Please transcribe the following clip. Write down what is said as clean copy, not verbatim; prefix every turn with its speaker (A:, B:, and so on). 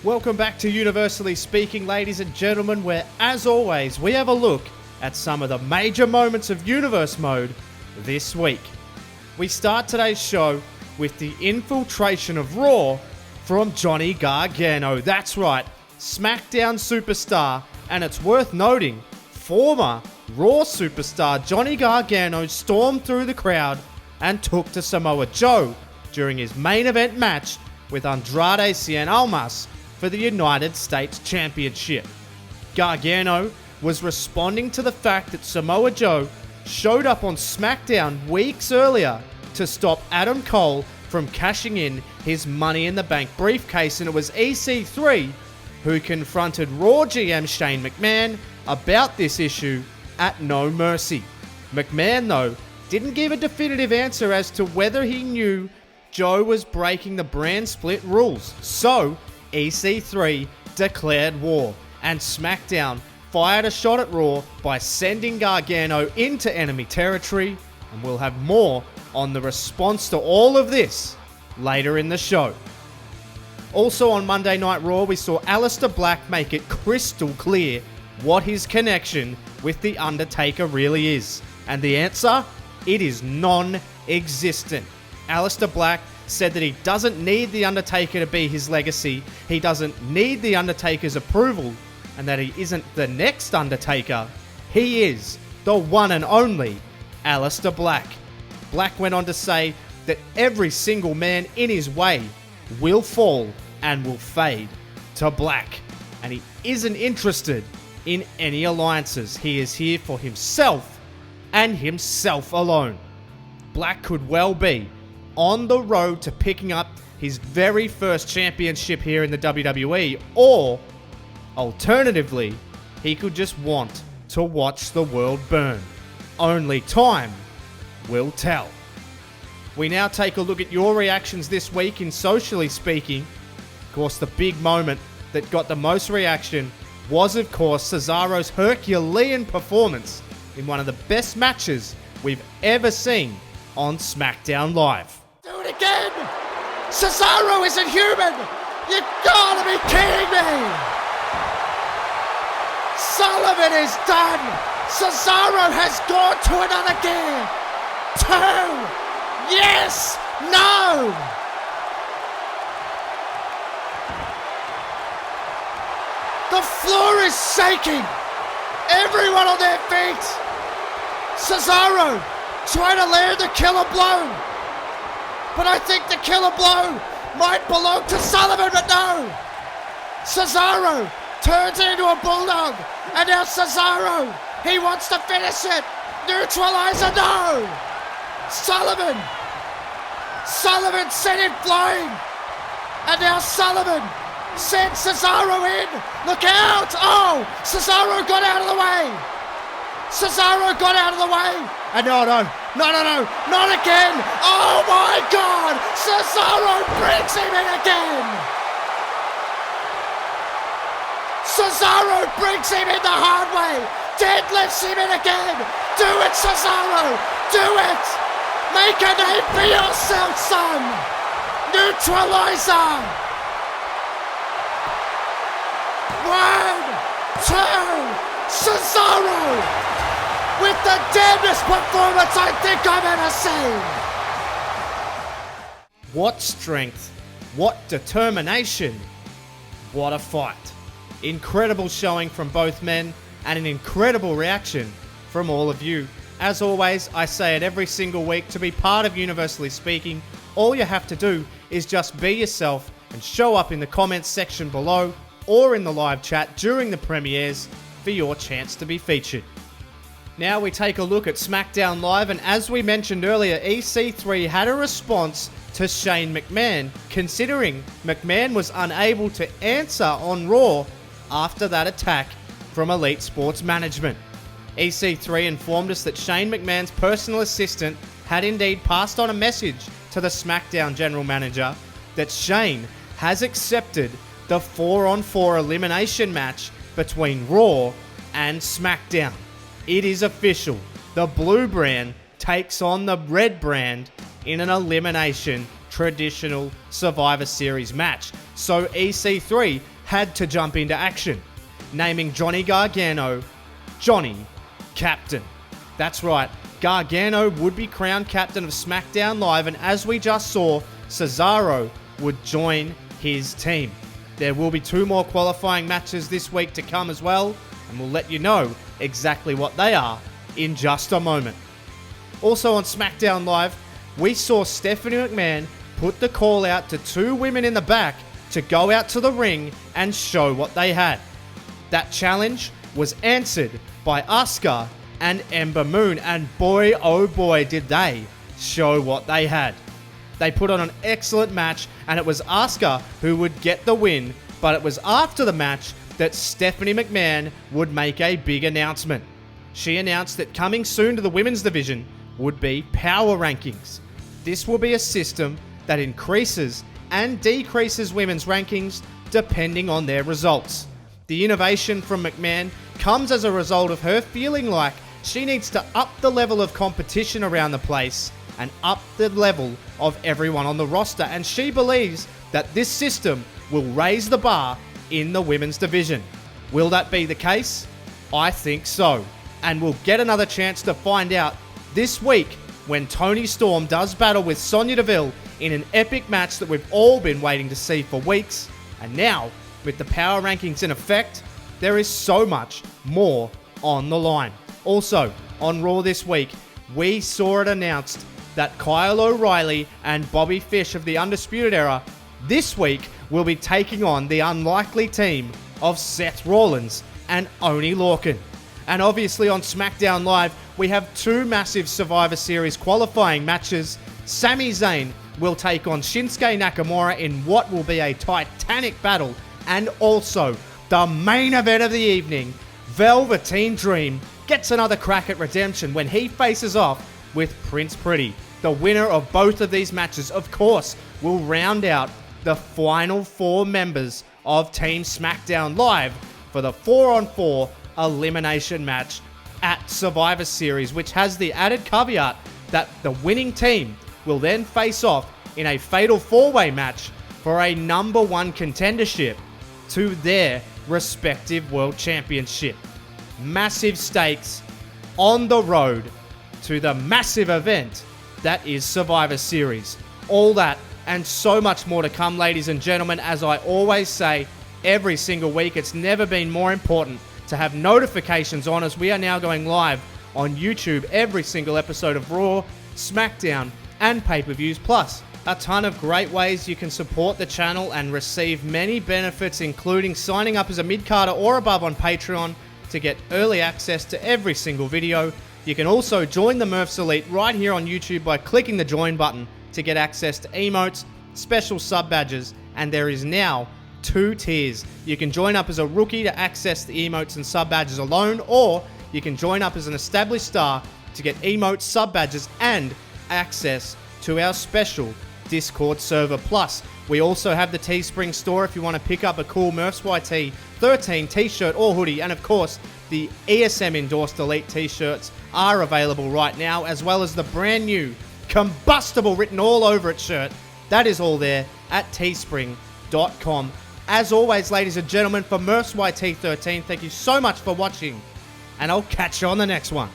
A: Welcome back to Universally Speaking, ladies and gentlemen, where, as always, we have a look at some of the major moments of Universe Mode this week. We start today's show with the infiltration of Raw from Johnny Gargano. That's right, SmackDown superstar, and it's worth noting, former Raw superstar Johnny Gargano stormed through the crowd and took to Samoa Joe during his main event match with Andrade Cien Almas for the United States Championship. Gargano was responding to the fact that Samoa Joe showed up on SmackDown weeks earlier to stop Adam Cole from cashing in his Money in the Bank briefcase, and it was EC3 who confronted Raw GM Shane McMahon about this issue at No Mercy. McMahon, though, didn't give a definitive answer as to whether he knew Joe was breaking the brand split rules. So, EC3 declared war, and SmackDown fired a shot at Raw by sending Gargano into enemy territory, and we'll have more on the response to all of this later in the show. Also on Monday Night Raw, we saw Alistair Black make it crystal clear what his connection with The Undertaker really is. And the answer? It is non-existent. Alistair Black said that he doesn't need The Undertaker to be his legacy, he doesn't need The Undertaker's approval, and that he isn't the next Undertaker. He is the one and only Alistair Black. Black went on to say that every single man in his way will fall and will fade to black, and he isn't interested in any alliances. He is here for himself and himself alone. Black could well be on the road to picking up his very first championship here in the WWE, or alternatively, he could just want to watch the world burn. Only time will tell. We now take a look at your reactions this week in Socially Speaking. Of course, the big moment that got the most reaction was, of course, Cesaro's Herculean performance in one of the best matches we've ever seen on SmackDown Live.
B: Do it again! Cesaro isn't human! You gotta be kidding me! Sullivan is done! Cesaro has gone to another gear! 2! Yes! No! The floor is shaking! Everyone on their feet! Cesaro trying to land the killer blow! But I think the killer blow might belong to Sullivan, but no! Cesaro turns into a bulldog, and now Cesaro, he wants to finish it! Neutralizer, no! Sullivan sent him flying, and now Sullivan sends Cesaro in! Look out! Oh! Cesaro got out of the way! Cesaro got out of the way! And no, not again! Oh my God! Cesaro brings him in again! Cesaro brings him in the hard way! Deadlifts him in again! Do it, Cesaro! Do it! Make a name for yourself, son! Neutralizer! 1, 2, Cesaro! With the damnedest performance I think I've ever seen!
A: What strength, what determination, what a fight. Incredible showing from both men and an incredible reaction from all of you. As always, I say it every single week, to be part of Universally Speaking, all you have to do is just be yourself and show up in the comments section below or in the live chat during the premieres for your chance to be featured. Now we take a look at SmackDown Live, and as we mentioned earlier, EC3 had a response to Shane McMahon, considering McMahon was unable to answer on Raw after that attack from Elite Sports Management. EC3 informed us that Shane McMahon's personal assistant had indeed passed on a message to the SmackDown general manager that Shane has accepted the 4-on-4 elimination match between Raw and SmackDown. It is official. The blue brand takes on the red brand in an elimination traditional Survivor Series match. So EC3 had to jump into action, naming Johnny Gargano Johnny Captain. That's right, Gargano would be crowned captain of SmackDown Live, and as we just saw, Cesaro would join his team. There will be 2 more qualifying matches this week to come as well, and we'll let you know exactly what they are in just a moment. Also on SmackDown Live, we saw Stephanie McMahon put the call out to 2 women in the back to go out to the ring and show what they had. That challenge was answered by Asuka and Ember Moon, and boy oh boy did they show what they had. They put on an excellent match, and it was Asuka who would get the win, but it was after the match that Stephanie McMahon would make a big announcement. She announced that coming soon to the women's division would be power rankings. This will be a system that increases and decreases women's rankings depending on their results. The innovation from McMahon comes as a result of her feeling like she needs to up the level of competition around the place and up the level of everyone on the roster, and she believes that this system will raise the bar in the women's division. Will that be the case? I think so, and we'll get another chance to find out this week when Toni Storm does battle with Sonya Deville in an epic match that we've all been waiting to see for weeks. And now, with the power rankings in effect, there is so much more on the line. Also, on Raw this week, we saw it announced that Kyle O'Reilly and Bobby Fish of the Undisputed Era this week will be taking on the unlikely team of Seth Rollins and Oney Lorcan. And obviously on SmackDown Live, we have 2 massive Survivor Series qualifying matches. Sami Zayn will take on Shinsuke Nakamura in what will be a titanic battle, and also the main event of the evening, Velveteen Dream gets another crack at redemption when he faces off with Prince Pretty. The winner of both of these matches, of course, will round out the final 4 members of Team SmackDown Live for the 4-on-4 elimination match at Survivor Series, which has the added caveat that the winning team will then face off in a fatal 4-way match for a number 1 contendership to their respective world championship. Massive stakes on the road to the massive event that is Survivor Series. All that and so much more to come, ladies and gentlemen. As I always say every single week, it's never been more important to have notifications on, as we are now going live on YouTube every single episode of Raw, SmackDown, and pay-per-views, plus a ton of great ways you can support the channel and receive many benefits, including signing up as a mid-carder or above on Patreon to get early access to every single video. You can also join the Murphs Elite right here on YouTube by clicking the join button to get access to emotes, special sub badges, and there is now 2 tiers. You can join up as a rookie to access the emotes and sub badges alone, or you can join up as an established star to get emotes, sub badges, and access to our special Discord server. Plus, we also have the Teespring store if you want to pick up a cool Murphs YT 13 t-shirt or hoodie, and of course, the ESM endorsed Elite t-shirts are available right now, as well as the brand new combustible written all over it shirt. That is all there at teespring.com. As always, ladies and gentlemen, for Murphs YT 13, thank you so much for watching, and I'll catch you on the next one.